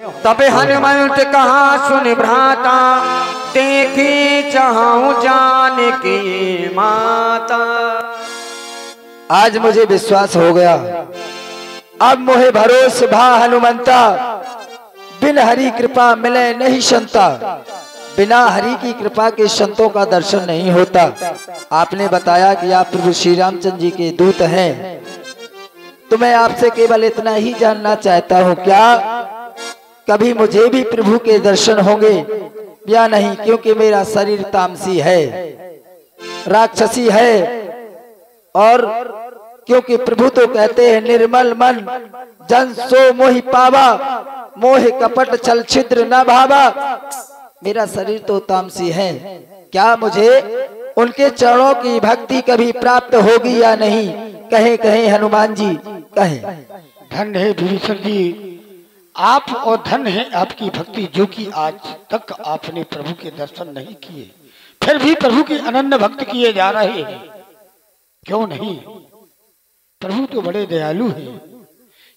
तबे हनुमंत कहा सुन भ्राता, देखी चाहूं जान की माता। आज मुझे विश्वास हो गया, अब मोहे भरोस भा हनुमंता। बिन हरि कृपा मिले नहीं संता, बिना हरि की कृपा के संतों का दर्शन नहीं होता। आपने बताया कि आप प्रभु श्री रामचंद्र जी के दूत हैं, तो मैं आपसे केवल इतना ही जानना चाहता हूँ, क्या कभी मुझे भी प्रभु के दर्शन होंगे या नहीं? क्योंकि मेरा शरीर तामसी है, राक्षसी है, और क्योंकि प्रभु तो कहते हैं निर्मल मन जन सो मोहि पावा, मोह कपट छल छिद्र न भावा। मेरा शरीर तो तामसी है, क्या मुझे उनके चरणों की भक्ति कभी प्राप्त होगी या नहीं? कहे कहे हनुमान जी कहे। धन्य है विभीषण जी आप, और धन्य है आपकी भक्ति, जो कि आज तक आपने प्रभु के दर्शन नहीं किए, फिर भी प्रभु के अनन्य भक्त किए जा रहे हैं। क्यों नहीं? प्रभु तो बड़े दयालु हैं,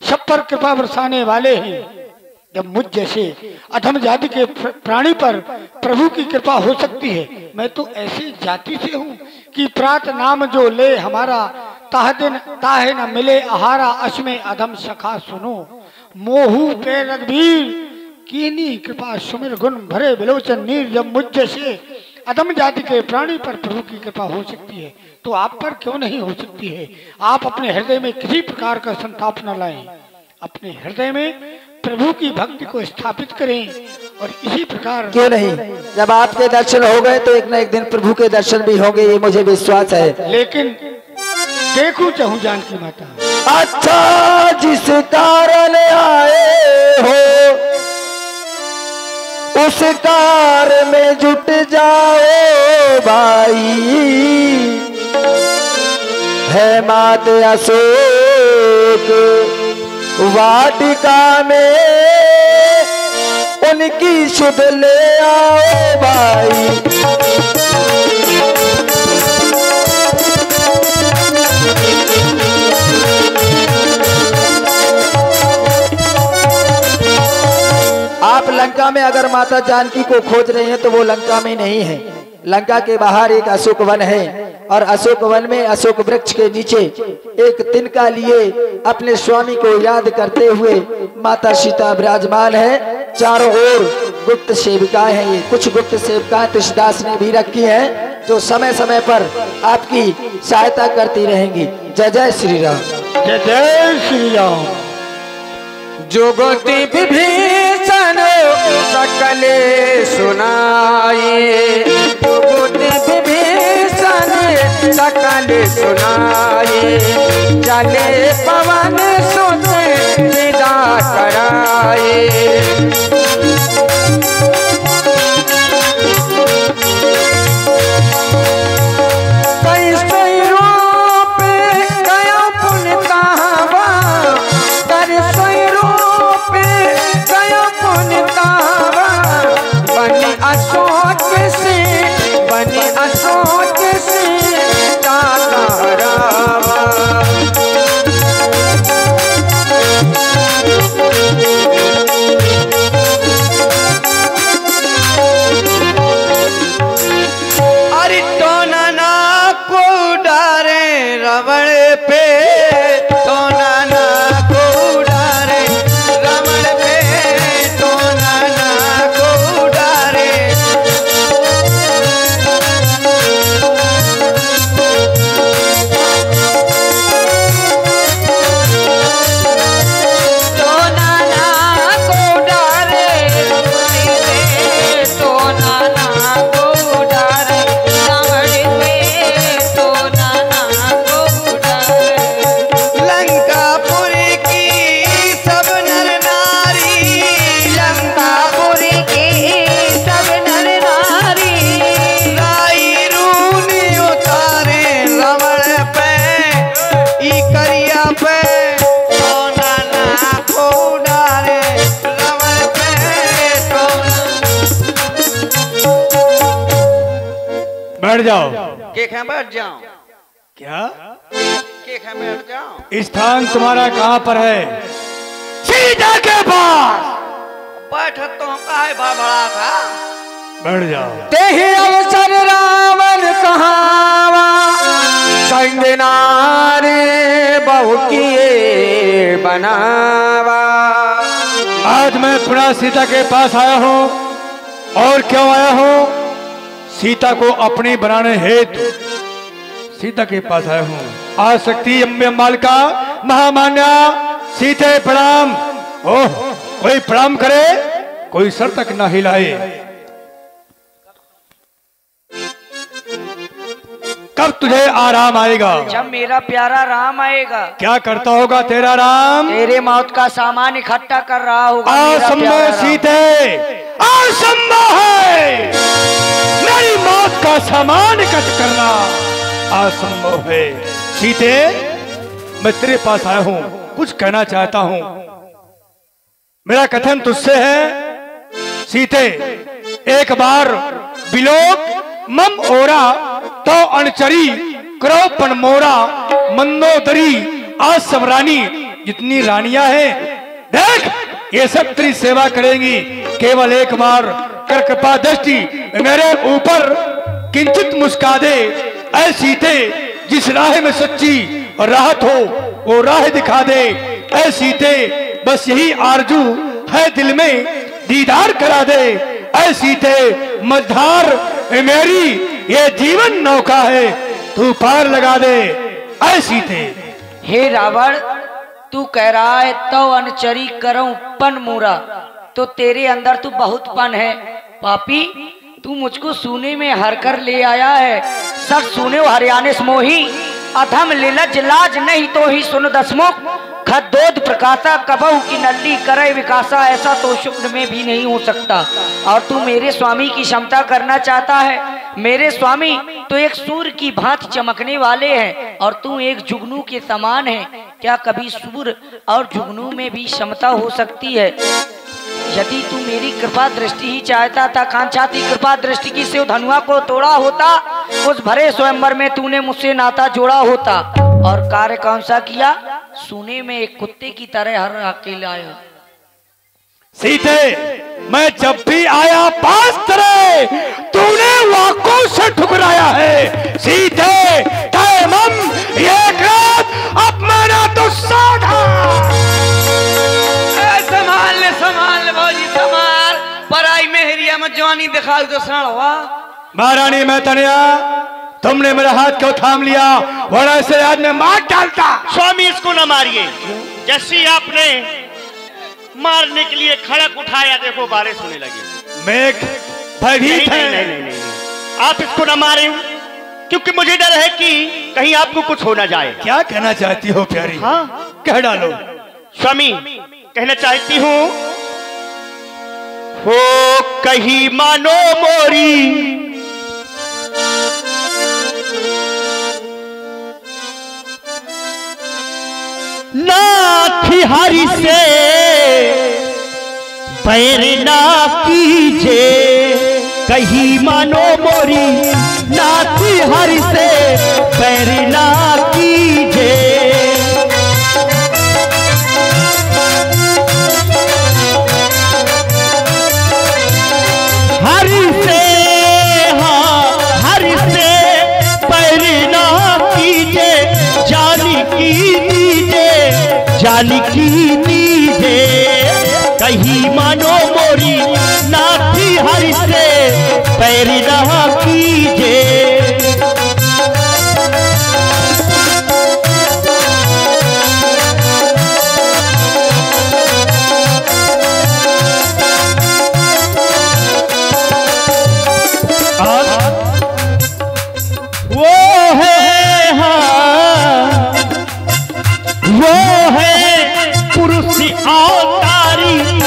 सब पर कृपा बरसाने वाले हैं। जब मुझ जैसे अधम जाति के प्राणी पर प्रभु की कृपा हो सकती है, मैं तो ऐसी जाति से हूँ कि प्रात नाम जो ले हमारा, ताह दिन ताहे न मिले आहारा। अश्मे अधम सखा सुनो मोहू पे रघुवीर, कीनी कृपा सुमिर गुण भरे विलोचन नीर। जब मुझ जैसे अधम जाति के प्राणी पर प्रभु की कृपा हो सकती है, तो आप पर क्यों नहीं हो सकती है? आप अपने हृदय में किसी प्रकार का संताप न लाएं, अपने हृदय में प्रभु की भक्ति को स्थापित करें, और इसी प्रकार क्यों नहीं, जब आपके दर्शन हो गए तो एक न एक दिन प्रभु के दर्शन भी होंगे, ये मुझे विश्वास है। लेकिन देखूं चाहूं जानकी माता। अच्छा जिस कारण आए हो, उस कार में जुट जाओ भाई। है मात अशोक वाटिका में, उनकी सुध ले आओ भाई। आप लंका में अगर माता जानकी को खोज रहे हैं तो वो लंका में नहीं है, लंका के बाहर एक अशोक वन है, और अशोक वन में अशोक वृक्ष के नीचे एक तिनका लिए अपने स्वामी को याद करते हुए माता सीता विराजमान है। चारों ओर गुप्त सेविकाएं हैं, ये कुछ गुप्त सेविकाएं तुलसीदास ने भी रखी हैं, जो समय समय पर आपकी सहायता करती रहेंगी। जय जय श्री राम, जय जय श्री राम। जुगति विभीषण सकले सुनाई, जुगति विभीषण सकले सुनाई। चले पवन सुत विदा कराई, बैठ जाओ। बैठ जाओ। क्या बैठ जाओ? स्थान तुम्हारा कहाँ पर है? सीता के पास। बैठत तो काहे बड़ा था। बैठ जाओ। तेहि अवसर रावण कहावा, संग नारी बहु किए बनावा। आज मैं पुनः सीता के पास आया हूँ। और क्यों आया हूँ? सीता को अपनी बनाने हेतु सीता के पास आया हूँ। आ सकती अम्बे मालिका महामान्या सीते प्रणाम। ओह, कोई प्रणाम करे, कोई सर तक ना हिलाए। कब तुझे आराम आएगा? जब मेरा प्यारा राम आएगा। क्या करता होगा तेरा राम? तेरे मौत का सामान इकट्ठा कर रहा होगा। असंभव सीते, असंभव है। मेरी मौत का सामान इकट्ठा करना असंभव है। सीते, मैं तेरे पास आया हूं, कुछ कहना चाहता हूं। मेरा कथन तुझसे है। सीते, एक बार बिलोक मम ओरा तो अणचरी क्रोपन मोरा मंदोदरी आज सब रानी। जितनी रानियां हैं देख, ये सब तेरी सेवा करेंगी। केवल एक बार कर कृपा दृष्टि मेरे ऊपर किंचित मुस्का दे। ऐ सीते, जिस राह में सच्ची राहत हो वो राह दिखा दे। ऐ सीते, बस यही आरजू है दिल में, दीदार करा दे। ऐ सीते, मझधार मेरी ये जीवन नौका है, तू पार लगा दे। ऐ सीते। हे रावण, तू कह रहा है तो अनचरी करऊं पन मोरा, तो तेरे अंदर तू बहुत पन है। पापी, तू मुझको सोने में हर कर ले आया है। सच सुने हरियाणे मोही, अधम लीलज लाज नहीं तो ही सुन दसमुख। खदोद प्रकाशा कबहू की नल्ली करे विकासा, ऐसा तो शुक्र में भी नहीं हो सकता। और तू मेरे स्वामी की क्षमता करना चाहता है। मेरे स्वामी तो एक सूर्य की भांति चमकने वाले हैं और तू एक जुगनू के समान है। क्या कभी सूर्य और जुगनू में भी क्षमता हो सकती है? यदि तू मेरी कृपा दृष्टि ही चाहता था, कांक्षा थी कृपा दृष्टि की से धनुआ को तोड़ा होता, उस भरे स्वयंवर में तूने मुझसे नाता जोड़ा होता। और कार्य कौन सा किया? सुने में एक कुत्ते की तरह हर अकेला आया। सीते, मैं जब भी आया पास तेरे, तूने वाकों से ठुकराया है। सीते, एक रात अब मैंने तो साधा। संभाल ले भौजी, संभाल। पराई मेहरिया में जवानी दिखा तो साढ़वा। महारानी मैतनिया, तुमने मेरा हाथ क्यों थाम लिया? वरना इसे आज में मार डालता। स्वामी, इसको न मारिए। जैसे आपने मारने के लिए खड़क उठाया, देखो बारिश होने लगी। मेघ भयभीत है। नहीं, आप इसको न मारे, क्योंकि मुझे डर है कि कहीं आपको कुछ हो न जाए। क्या कहना चाहती हो प्यारी? हाँ, कह डालो। स्वामी, कहना चाहती हूँ, हो कहीं मानो मोरी ना थी हरि से पैर ना कीजे। कहीं मानो मोरी ना थी हरि से पैर ना कीजे। हरि से, हाँ, हरि से पैर ना कीजे। जानी की दीजे, जानी की दीजे। कहीं मानो मोरी नाथी हरि से पैर ना कीजे।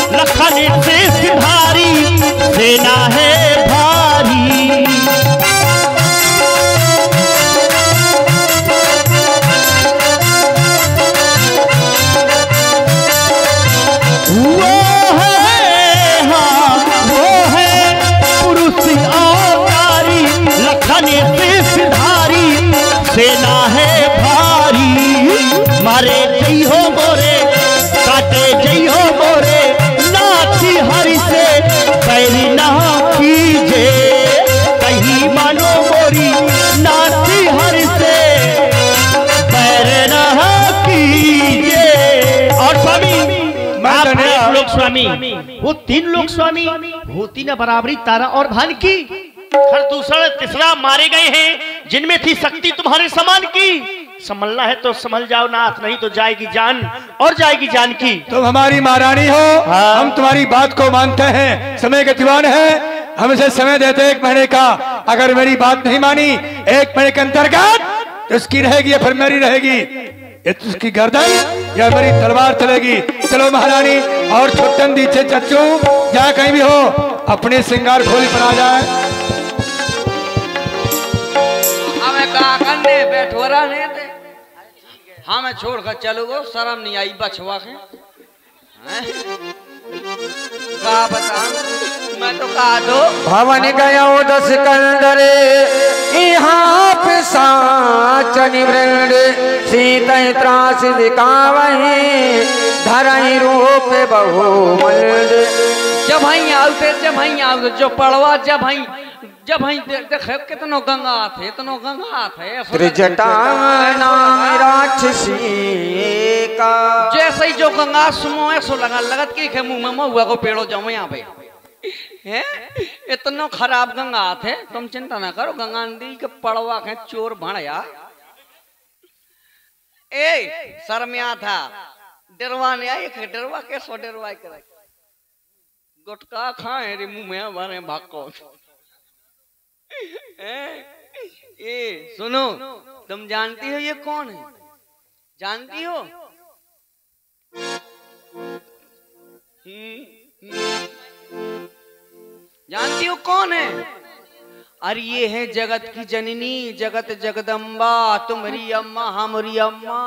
लखन से सिधारी सेना है भारी। वो है, हाँ, वो है पुरुष अवतारी। लखन से सिधारी सेना है भारी। मारे जई हो मोरे, काटे जई हो मोरे, नाथी हरि से स्वामी, वो 3 लोग स्वामी, होती न बराबरी तारा और भान की। हर दूसरा तीसरा मारे गए हैं, जिनमें थी शक्ति तुम्हारे समान की। संभलना है तो संभल जाओ नाथ, नहीं तो जाएगी जान और जाएगी जान की। तुम हमारी महारानी हो, हम तुम्हारी बात को मानते हैं। समय के दीवान है, हम इसे समय देते 1 महीने का। अगर मेरी बात नहीं मानी 1 महीने के अंतर्गत, तो उसकी रहेगी या फिर मेरी रहेगी, इसकी गर्दन या मेरी तलवार चलेगी। चलो महारानी, और छुट्टन दीजिए चच्चू, जहाँ कहीं भी हो अपने श्रृंगार खोली पर आ जाए। हमें कहा करने बैठोरा नहीं थे, हमें छोड़ कर चलो गो, शर्म नहीं आई बछवा के। कहा बता, मैं तो कहा दो भवन गयो 10 कंदरे, यहाँ पे साचनि वृंद, सीता त्रास दिखावही, धरई रूप बहुमंद। जब हई आवते जो पड़वा जब हई देखे कितनो गंगा थे, इतनो गंगा थे। त्रिजटा नाम राक्षसी का, जैसे ही जो गंगा सुनो ऐसो लगा लगत कि मुंह में महुआ को पेड़ो जाऊं यहाँ पे है। इतनो खराब गंगा थे, तुम चिंता ना करो। गंगा नदी के पड़वा के चोर भणया ए शर्मिया था, डरवा ने आई, डरवा कैसो डरवा करे, गुटका खाए रे मुंह में हमारे भागो। ए सुनो, तुम जानती हो ये कौन है? जानती हो? जानती हो कौन है? अरे ये है जगत की जननी, जगत जगदम्बा, तुम्हारी अम्मा, हमारी अम्मा।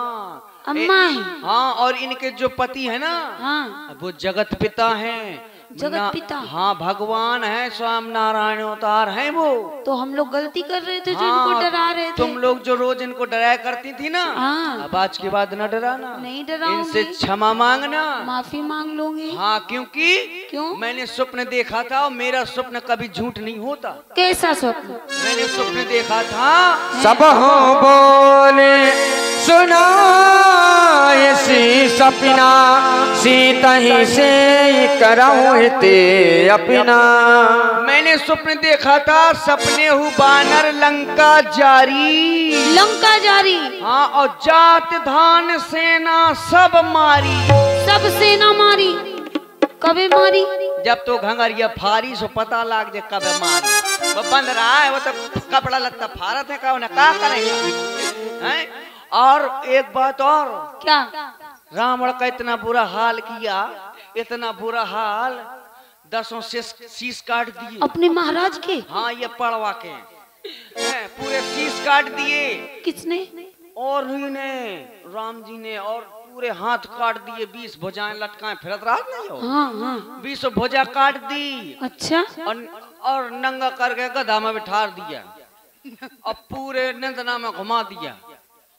अम्मा है? हाँ, और इनके जो पति है ना, हाँ, वो जगत पिता हैं। जगत पिता? हाँ, भगवान है, स्वामी नारायण अवतार है वो। तो हम लोग गलती कर रहे थे जो हाँ, इनको डरा रहे थे। तुम लोग जो रोज इनको डराया करती थी ना, हाँ, अब आज के बाद न डराना, नहीं डराऊंगी। इनसे क्षमा मांगना, माफी मांग लूंगी। हाँ, क्योंकि क्यों? मैंने स्वप्न देखा था और मेरा स्वप्न कभी झूठ नहीं होता। कैसा स्वप्न? मैंने स्वप्न देखा था, सब हो बोले सुना ऐसी सपना, सीता ही से करऊं ते अपना। मैंने स्वप्न देखा था, सपने हु बानर लंका जारी, लंका जारी। हाँ, और जात धान सेना सब मारी। सब सेना मारी? कबे मारी? जब तो घंगरिया फारी सो पता लाग जे कब मारी। वो बंद रहा है, वो तो कपड़ा लत्ता फारत है, कौन क्या करेगा हैं? और एक बात और, क्या? रावण का इतना बुरा हाल किया, इतना बुरा हाल, 10 शीश काट दिए अपने महाराज के? हाँ, ये पड़वा के पूरे शीश काट दिए। किसने? और ही ने, राम जी ने, और पूरे हाथ काट दिए, 20 भुजाएं लटकाएं फिरत रहा नहीं हो। हाँ हाँ। 20 भुजा काट दी। अच्छा। और नंगा करके गधा में बिठा दिया और पूरे नंदना में घुमा दिया।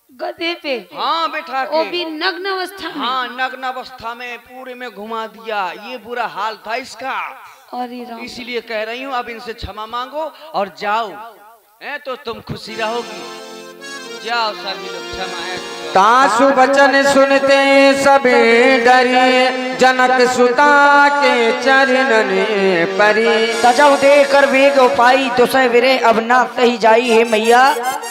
गधे पे? हाँ, बिठा के। वो भी नग्न अवस्था में? हाँ, नग्न अवस्था में पूरे में घुमा दिया। ये बुरा हाल था इसका। अरे राम। इसीलिए कह रही हूँ, अब इनसे क्षमा मांगो और जाओ, तो तुम खुशी रहोगी। जाओ सभी लोग, क्षमा है। तासु वचन सुनते सभी डरे, जनक सुता के चरणन परी। तजब देकर वेग पाई दुसै विरे, अब ना कही जाई है मैया,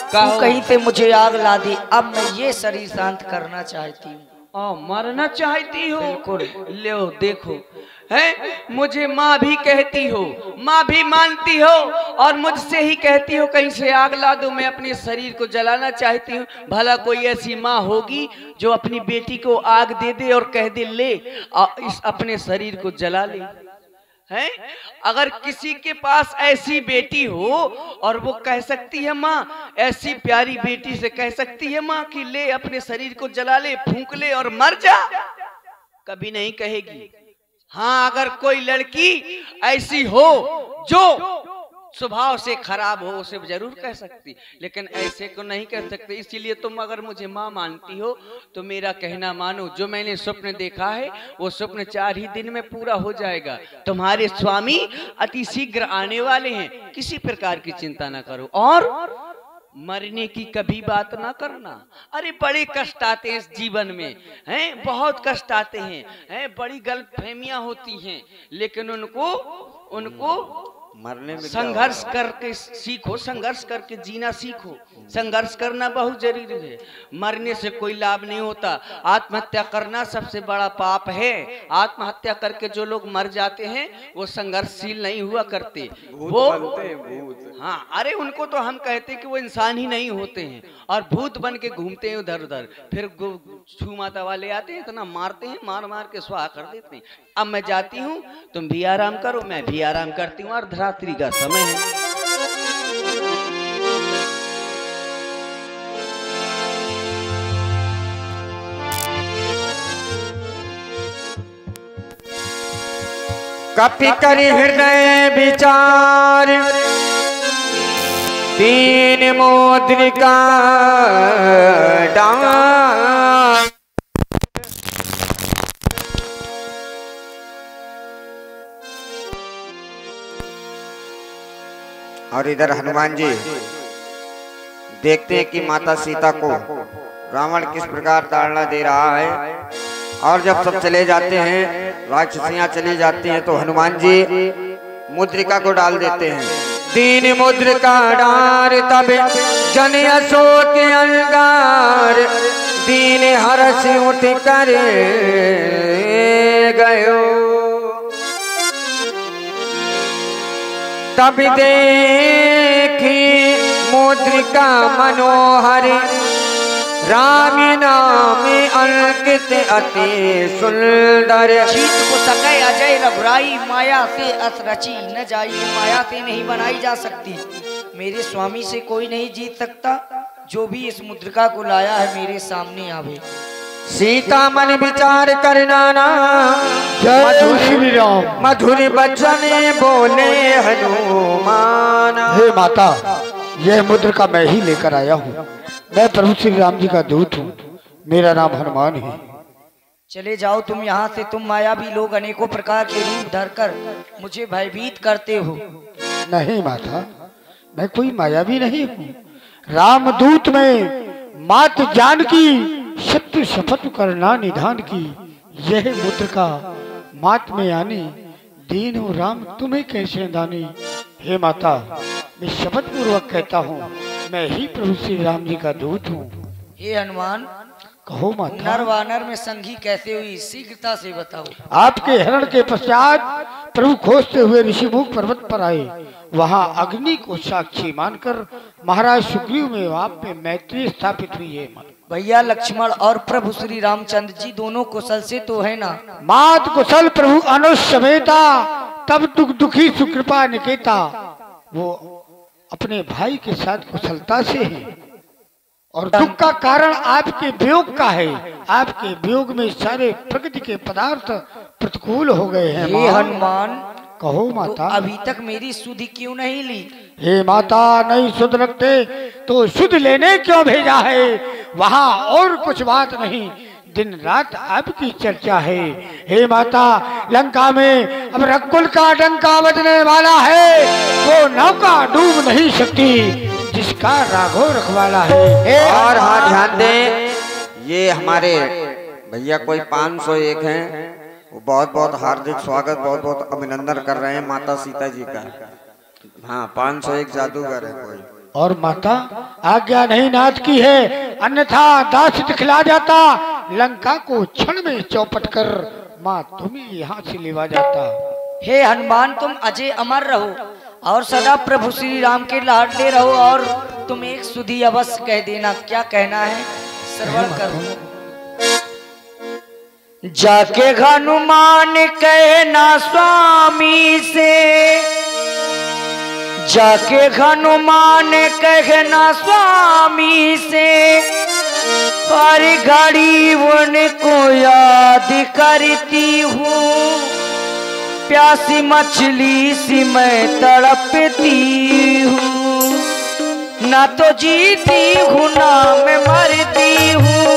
तू कहीं पे मुझे आग ला दी। अब मैं ये शरीर शांत करना चाहती हूँ। मरना चाहती हो? बिल्कुल। ले देखो, है मुझे माँ भी कहती हो, माँ भी मानती हो, और मुझसे ही कहती हो कहीं से आग ला दो। मैं अपने शरीर को जलाना चाहती हूँ। भला कोई ऐसी माँ होगी जो अपनी बेटी को आग दे दे और कह दे ले इस अपने शरीर को जला ले? है, अगर किसी के पास ऐसी बेटी हो और वो कह सकती है माँ, ऐसी प्यारी बेटी से कह सकती है माँ कि ले अपने शरीर को जला ले, फूंक ले और मर जा? कभी नहीं कहेगी। हाँ, अगर कोई लड़की ऐसी हो जो स्वभाव से खराब हो, उसे जरूर कह सकती, लेकिन ऐसे को नहीं कह सकते। इसीलिए तुम अगर मुझे माँ मानती हो तो मेरा कहना मानो। जो मैंने स्वप्न देखा है वो स्वप्न 4 ही दिन में पूरा हो जाएगा। तुम्हारे स्वामी अति शीघ्र आने वाले हैं, किसी प्रकार की चिंता ना करो। और मरने की कभी बात ना करना। अरे बड़े कष्ट आते हैं इस जीवन में, हैं बहुत कष्ट आते हैं बड़ी गलतफहमियां होती हैं, लेकिन उनको मरने में संघर्ष करके सीखो, संघर्ष करके जीना सीखो। संघर्ष करना बहुत जरूरी है। मरने से कोई लाभ नहीं होता। आत्महत्या करना सबसे बड़ा पाप है। आत्महत्या करके जो लोग मर जाते हैं वो संघर्षशील नहीं हुआ करते, वो भूत। हाँ, अरे उनको तो हम कहते कि वो इंसान ही नहीं होते हैं और भूत बन के घूमते हैं उधर उधर। फिर छू माता वाले आते हैं, इतना मारते हैं, मार मार के स्वाहा कर देते हैं। अब मैं जाती हूँ, तुम भी आराम करो, मैं भी आराम करती हूँ, अर्धरात्रि का समय है। कपि करि हृदय विचार दीन मुद्रिका डार। और इधर हनुमान जी देखते हैं कि माता सीता को रावण किस प्रकार ताड़ना दे रहा है। और जब सब चले जाते हैं, राक्षसियां चली जाती हैं, तो हनुमान जी मुद्रिका को डाल देते हैं। दीन मुद्रिका डार तब जन अशोक अंगार, दीन हर्ष उठ कर गयो। तब देखी मुद्रिका मनोहर, राम नाम अंकित अति सुंदर। जीत को सकै अजय रघुराई, माया से अस रची न जाई। माया से नहीं बनाई जा सकती, मेरे स्वामी से कोई नहीं जीत सकता। जो भी इस मुद्रिका को लाया है मेरे सामने आवे। सीता मन विचार करना ना, जय श्री राम। मधुर बचन बोले हनुमान। हे माता, यह मुद्रिका मैं ही लेकर आया हूँ। मैं प्रभु श्री राम जी का दूत हूँ, मेरा नाम हनुमान है। चले जाओ तुम यहाँ से। तुम मायावी लोग अनेकों प्रकार के रूप धरकर मुझे भयभीत करते हो। नहीं माता, मैं कोई मायावी नहीं हूँ। रामदूत में मात जानकी शत्रु शपथ करना निधान की। यह मुद्रिका मात में आनी, दीन हो राम तुम्हें कैसे दानी। हे माता, मैं शपथ पूर्वक कहता हूँ, मैं ही प्रभु श्री राम जी का दूत हूँ। हे हनुमान, कहो माता। नर वानर में संधि कैसे हुई, शीघ्रता से बताओ। आपके हरण के पश्चात प्रभु खोजते हुए ऋषिमुख पर्वत पर आए। वहाँ अग्नि को साक्षी मानकर महाराज सुग्रीव में आप में मैत्री स्थापित हुई है। भैया लक्ष्मण और प्रभु श्री रामचंद्र जी दोनों कुशल से तो है ना। मात कुशल प्रभु अनुज समेता, तब दुखी सुकृपा निकेता। वो अपने भाई के साथ कुशलता से है और दुख का कारण आपके वियोग का है। आपके वियोग में सारे प्रकृति के पदार्थ प्रतिकूल हो गए हैं। हे हनुमान, कहो तो माता। अभी तक मेरी सुधि क्यों नहीं ली? हे माता, नहीं सुध रखते तो सुध लेने क्यों भेजा है? वहाँ और कुछ बात नहीं, दिन रात आपकी चर्चा है। हे माता, लंका में अब रकुल का डंका बजने वाला है। वो नौका डूब नहीं सकती जिसका राघव रखवाला है। और हाँ ध्यान दें, ये हमारे भैया कोई 501 हैं, वो बहुत बहुत हार्दिक स्वागत, बहुत बहुत अभिनंदन कर रहे हैं माता सीता जी का। हाँ, 501 जादूगर है कोई। और माता, आज्ञा नहीं नाथ की है, अन्यथा दास दिखला जाता। लंका को क्षण में चौपट कर माँ तुम्हें यहाँ से लेवा जाता। हे हनुमान, तुम अजय अमर रहो और सदा प्रभु श्री राम के लाडले रहो। और तुम एक सुधि अवश्य कह देना, क्या कहना है श्रवण करो। जाके हनुमान कहना स्वामी से, जाके हनुमान कहना स्वामी से, हर घड़ी उनको याद करती हूँ। प्यासी मछली सी मैं तड़पती हूँ, ना तो जीती हूँ ना मैं मरती हूँ।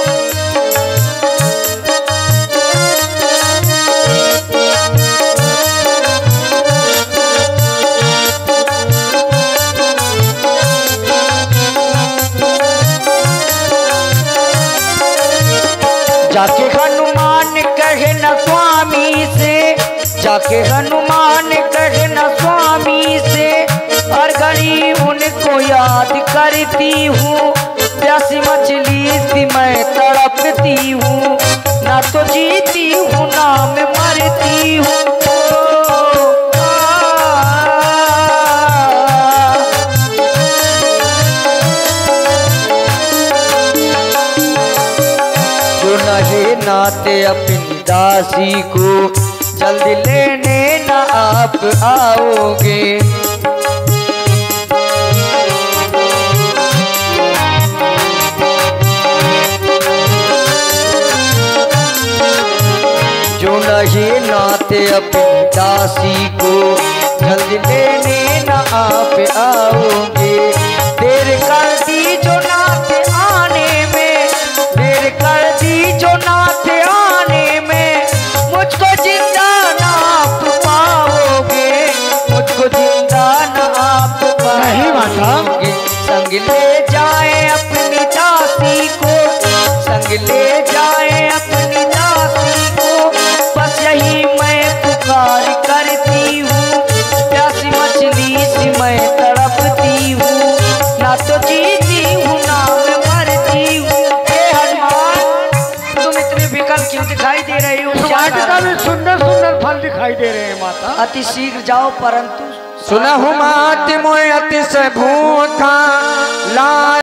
के हनुमान कहना स्वामी से, हर घड़ी उनको याद करती हूँ। प्यासी मछली सी मैं तड़पती हूँ, ना तो जीती हूँ ना मैं मरती हूँ। जो नहीं नाते अपनी दासी को, जल्दी लेने ना आप आओगे। जो नहीं नाते अपनी दासी को, जल्दी लेने ना आप आओगे। देर कर दी जो नाते आने में, देर कर दी जो नाते आने में, मुझको जिंदा ना आप पाओगे, मुझको जिंदा ना आप नहीं माता। पाओगे। संग ले जाए अपनी दासी को, संग ले जाए अपनी दासी को, बस यही मैं पुकार करती हूँ। प्यासी मछली सी मैं तड़पती हूँ, ना तो जीती हूँ ना मैं मरती हूँ। हे हनुमान, तुम इतने विकल क्यों दिखाई दे रहे हो? क्या वाटिका कारण? में सुंदर सुंदर फल दिखाई दे रहे हैं माता। अति शीघ्र जाओ, परंतु सुनहु मात मोय अतिशय भूखा ला